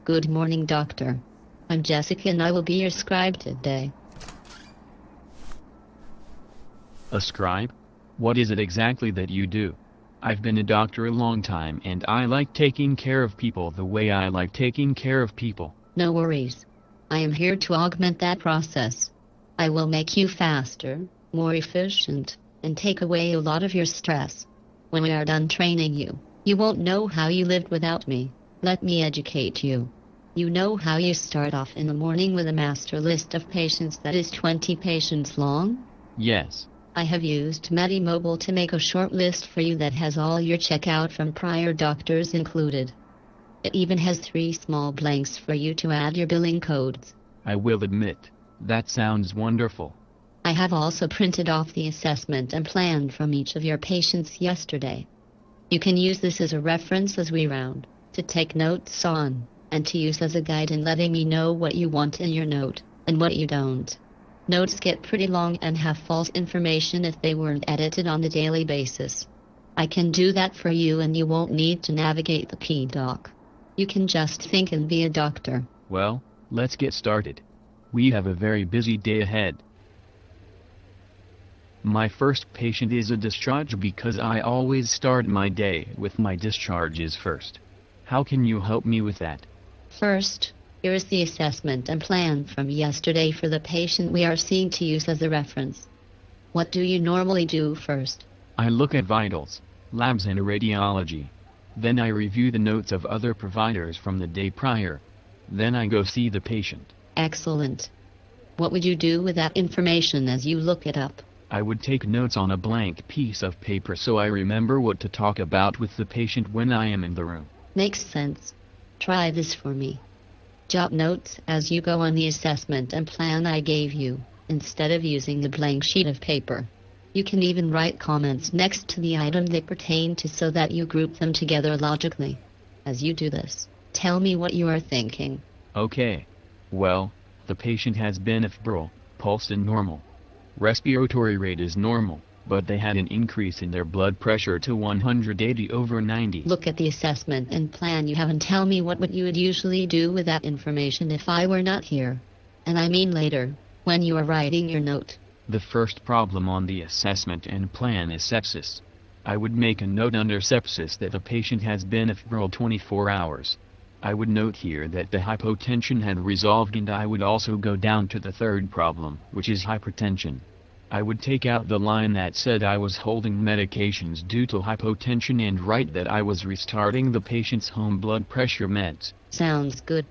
Good morning, doctor. I'm Jessica and I will be your scribe today. A scribe? What is it exactly that you do? I've been a doctor a long time and I like taking care of people the way I like taking care of people. No worries. I am here to augment that process. I will make you faster, more efficient, and take away a lot of your stress. When we are done training you, you won't know how you lived without me. Let me educate you. You know how you start off in the morning with a master list of patients that is 20 patients long? Yes. I have used MediMobile to make a short list for you that has all your checkout from prior doctors included. It even has 3 small blanks for you to add your billing codes. I will admit, that sounds wonderful. I have also printed off the assessment and plan from each of your patients yesterday. You can use this as a reference as we round, to take notes on, and to use as a guide in letting me know what you want in your note, and what you don't. Notes get pretty long and have false information if they weren't edited on a daily basis. I can do that for you and you won't need to navigate the PDoc. You can just think and be a doctor. Well, let's get started. We have a very busy day ahead. My first patient is a discharge because I always start my day with my discharges first. How can you help me with that? First, here is the assessment and plan from yesterday for the patient we are seeing to use as a reference. What do you normally do first? I look at vitals, labs and radiology. Then I review the notes of other providers from the day prior. Then I go see the patient. Excellent. What would you do with that information as you look it up? I would take notes on a blank piece of paper so I remember what to talk about with the patient when I am in the room. Makes sense. Try this for me. Jot notes as you go on the assessment and plan I gave you, instead of using a blank sheet of paper. You can even write comments next to the item they pertain to so that you group them together logically. As you do this, tell me what you are thinking. Okay. Well, the patient has been febrile, pulse is normal. Respiratory rate is normal, but they had an increase in their blood pressure to 180/90. Look at the assessment and plan you have and tell me what you would usually do with that information if I were not here. And I mean later, when you are writing your note. The first problem on the assessment and plan is sepsis. I would make a note under sepsis that the patient has been febrile 24 hours. I would note here that the hypotension had resolved and I would also go down to the third problem, which is hypertension. I would take out the line that said I was holding medications due to hypotension and write that I was restarting the patient's home blood pressure meds. Sounds good.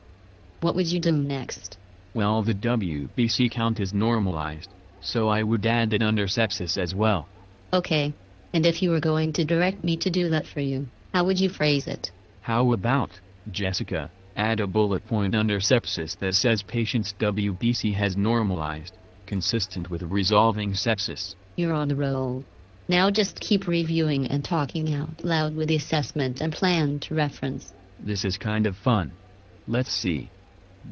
What would you do next? Well, the WBC count is normalized, so I would add it under sepsis as well. Okay. And if you were going to direct me to do that for you, how would you phrase it? How about, Jessica, add a bullet point under sepsis that says patient's WBC has normalized, consistent with resolving sepsis. You're on a roll. Now just keep reviewing and talking out loud with the assessment and plan to reference. This is kind of fun. Let's see.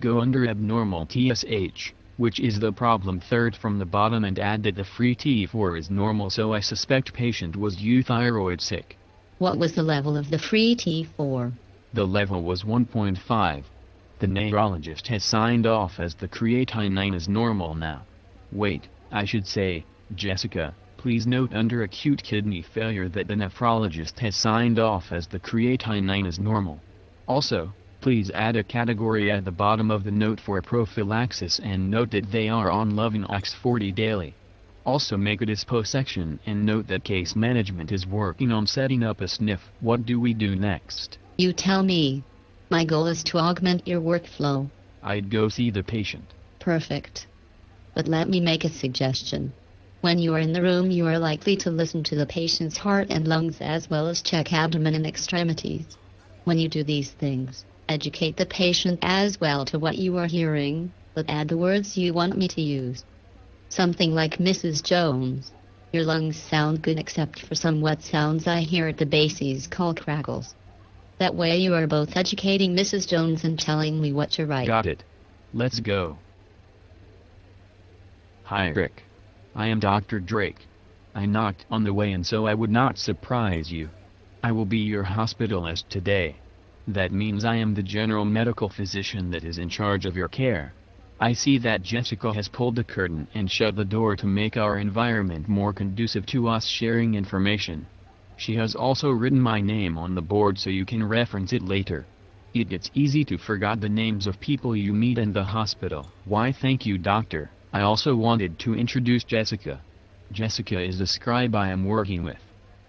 Go under abnormal TSH, which is the problem third from the bottom, and add that the free T4 is normal, so I suspect patient was euthyroid sick. What was the level of the free T4? The level was 1.5. The neurologist has signed off as the creatinine is normal now. Wait, I should say, Jessica, please note under acute kidney failure that the nephrologist has signed off as the creatinine is normal. Also, please add a category at the bottom of the note for prophylaxis and note that they are on Lovenox 40 daily. Also make a dispo section and note that case management is working on setting up a SNF. What do we do next? You tell me. My goal is to augment your workflow. I'd go see the patient. Perfect. But let me make a suggestion. When you are in the room, you are likely to listen to the patient's heart and lungs as well as check abdomen and extremities. When you do these things, educate the patient as well to what you are hearing, but add the words you want me to use. Something like Mrs. Jones. Your lungs sound good except for some wet sounds I hear at the bases called crackles. That way you are both educating Mrs. Jones and telling me what to write. Got it. Let's go. Hi Rick. I am Dr. Drake. I knocked on the way and so I would not surprise you. I will be your hospitalist today. That means I am the general medical physician that is in charge of your care. I see that Jessica has pulled the curtain and shut the door to make our environment more conducive to us sharing information. She has also written my name on the board so you can reference it later. It gets easy to forget the names of people you meet in the hospital. Why, thank you, doctor. I also wanted to introduce Jessica. Jessica is the scribe I am working with.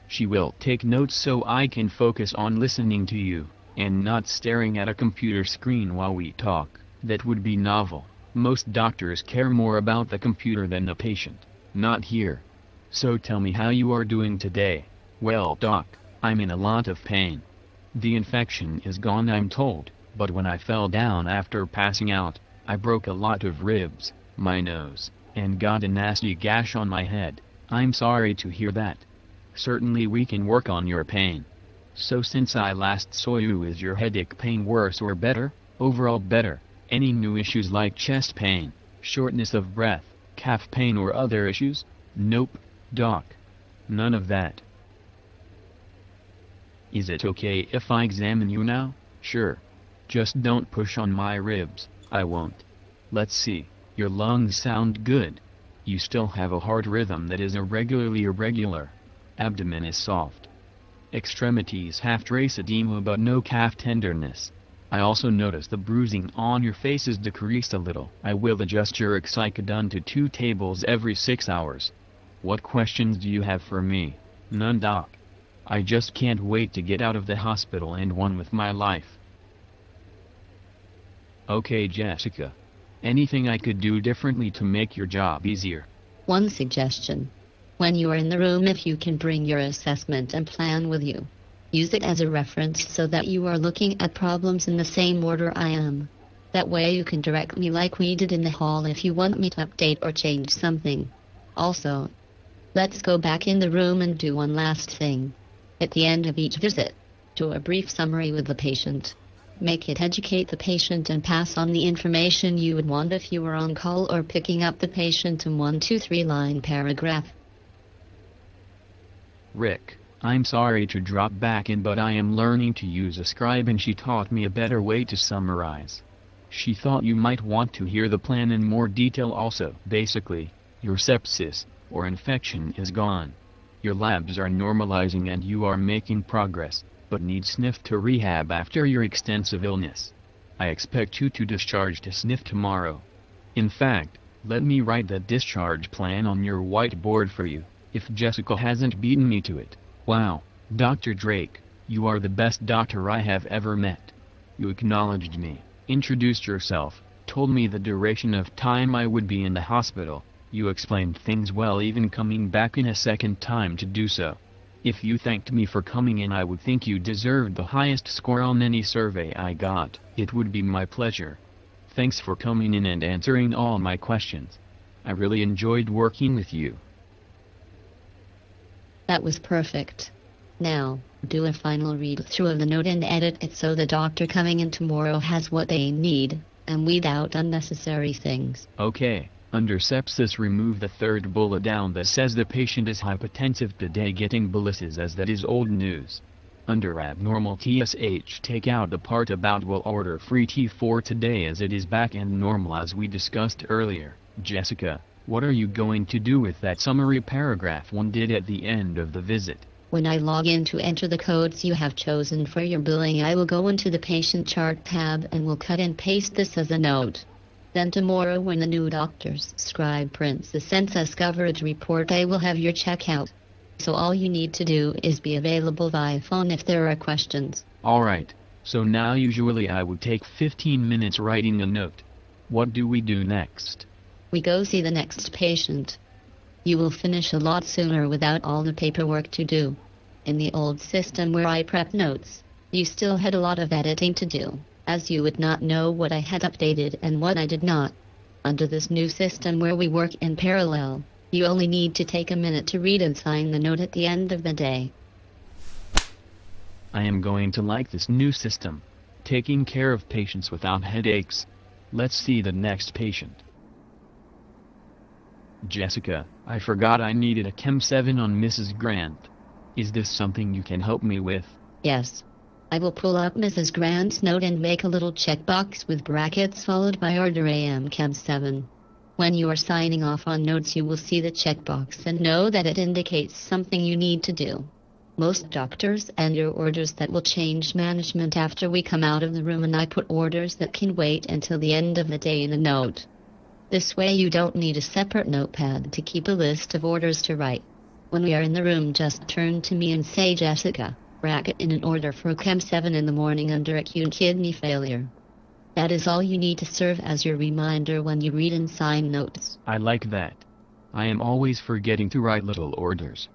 She will take notes so I can focus on listening to you, and not staring at a computer screen while we talk. That would be novel. Most doctors care more about the computer than the patient. Not here. So tell me how you are doing today. Well, doc, I'm in a lot of pain. The infection is gone, I'm told, but when I fell down after passing out, I broke a lot of ribs, my nose, and got a nasty gash on my head. I'm sorry to hear that. Certainly we can work on your pain. So since I last saw you, is your headache pain worse or better? Overall better. Any new issues like chest pain, shortness of breath, calf pain or other issues? Nope, doc. None of that. Is it okay if I examine you now? Sure. Just don't push on my ribs. I won't. Let's see. Your lungs sound good. You still have a heart rhythm that is irregularly irregular. Abdomen is soft. Extremities have trace edema but no calf tenderness. I also notice the bruising on your face is decreased a little. I will adjust your Excicodone to 2 tables every 6 hours. What questions do you have for me? None, doc. I just can't wait to get out of the hospital and on with my life. Okay, Jessica. Anything I could do differently to make your job easier? One suggestion. When you are in the room, if you can bring your assessment and plan with you. Use it as a reference so that you are looking at problems in the same order I am. That way you can direct me like we did in the hall if you want me to update or change something. Also, let's go back in the room and do one last thing. At the end of each visit, do a brief summary with the patient. Make it educate the patient and pass on the information you would want if you were on call or picking up the patient in 1, 2, 3 line paragraph. Rick, I'm sorry to drop back in, but I am learning to use a scribe and she taught me a better way to summarize. She thought you might want to hear the plan in more detail also. Basically, your sepsis, or infection, is gone. Your labs are normalizing and you are making progress, but need SNF to rehab after your extensive illness. I expect you to discharge to SNF tomorrow. In fact, let me write the discharge plan on your whiteboard for you, if Jessica hasn't beaten me to it. Wow, Dr. Drake, you are the best doctor I have ever met. You acknowledged me, introduced yourself, told me the duration of time I would be in the hospital. You explained things well, even coming back in a second time to do so. If you thanked me for coming in, I would think you deserved the highest score on any survey I got. It would be my pleasure. Thanks for coming in and answering all my questions. I really enjoyed working with you. That was perfect. Now, do a final read-through of the note and edit it so the doctor coming in tomorrow has what they need, and weed out unnecessary things. Okay. Under sepsis, remove the third bullet down that says the patient is hypotensive today. Getting boluses, as that is old news. Under abnormal TSH, take out the part about will order free T4 today as it is back and normal as we discussed earlier. Jessica, what are you going to do with that summary paragraph one did at the end of the visit? When I log in to enter the codes you have chosen for your billing, I will go into the patient chart tab and will cut and paste this as a note. Then tomorrow, when the new doctor's scribe prints the census coverage report, I will have your checkout. So all you need to do is be available via phone if there are questions. Alright, so now usually I would take 15 minutes writing a note. What do we do next? We go see the next patient. You will finish a lot sooner without all the paperwork to do. In the old system where I prep notes, you still had a lot of editing to do, as you would not know what I had updated and what I did not. Under this new system where we work in parallel, you only need to take a minute to read and sign the note at the end of the day. I am going to like this new system. Taking care of patients without headaches. Let's see the next patient. Jessica, I forgot I needed a Chem 7 on Mrs. Grant. Is this something you can help me with? Yes. I will pull up Mrs. Grant's note and make a little checkbox with brackets followed by order AM Chem 7. When you are signing off on notes, you will see the checkbox and know that it indicates something you need to do. Most doctors enter orders that will change management after we come out of the room, and I put orders that can wait until the end of the day in a note. This way you don't need a separate notepad to keep a list of orders to write. When we are in the room, just turn to me and say, Jessica, bracket in an order for Chem 7 in the morning under acute kidney failure. That is all you need to serve as your reminder when you read and sign notes. I like that. I am always forgetting to write little orders.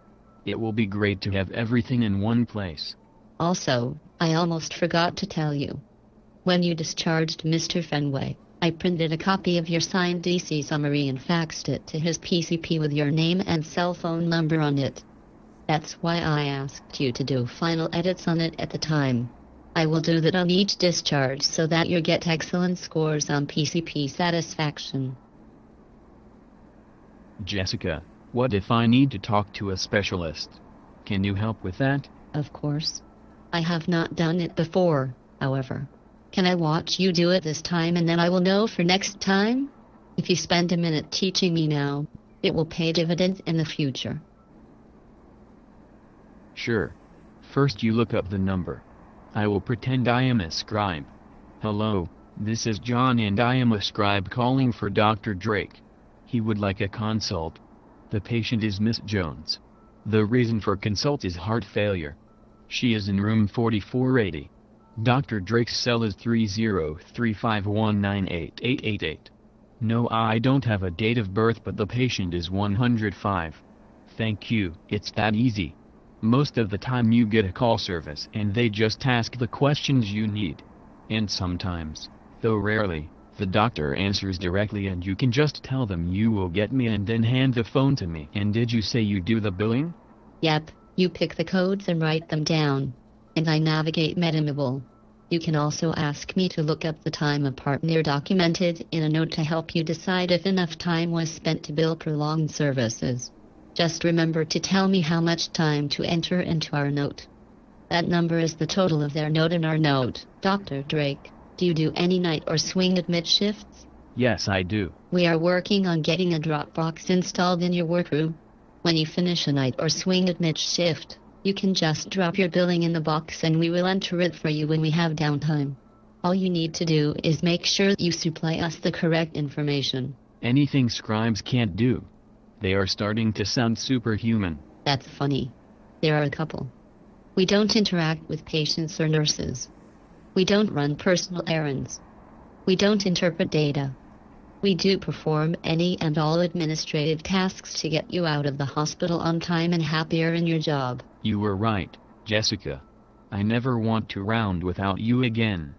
It will be great to have everything in one place. Also, I almost forgot to tell you. When you discharged Mr. Fenway, I printed a copy of your signed DC summary and faxed it to his PCP with your name and cell phone number on it. That's why I asked you to do final edits on it at the time. I will do that on each discharge so that you get excellent scores on PCP satisfaction. Jessica, what if I need to talk to a specialist? Can you help with that? Of course. I have not done it before, however. Can I watch you do it this time and then I will know for next time? If you spend a minute teaching me now, it will pay dividends in the future. Sure. First you look up the number. I will pretend I am a scribe. Hello, this is John and I am a scribe calling for Dr. Drake. He would like a consult. The patient is Miss Jones. The reason for consult is heart failure. She is in room 4480. Dr. Drake's cell is 3035198888. No, I don't have a date of birth, but the patient is 105. Thank you. It's that easy. Most of the time you get a call service and they just ask the questions you need. And sometimes, though rarely, the doctor answers directly and you can just tell them you will get me and then hand the phone to me. And did you say you do the billing? Yep, you pick the codes and write them down. And I navigate Medimable. You can also ask me to look up the time of partner documented in a note to help you decide if enough time was spent to bill prolonged services. Just remember to tell me how much time to enter into our note. That number is the total of their note in our note. Dr. Drake, do you do any night or swing admit shifts? Yes, I do. We are working on getting a Dropbox installed in your workroom. When you finish a night or swing admit shift, you can just drop your billing in the box and we will enter it for you when we have downtime. All you need to do is make sure you supply us the correct information. Anything scribes can't do. They are starting to sound superhuman. That's funny. There are a couple. We don't interact with patients or nurses. We don't run personal errands. We don't interpret data. We do perform any and all administrative tasks to get you out of the hospital on time and happier in your job. You were right, Jessica. I never want to round without you again.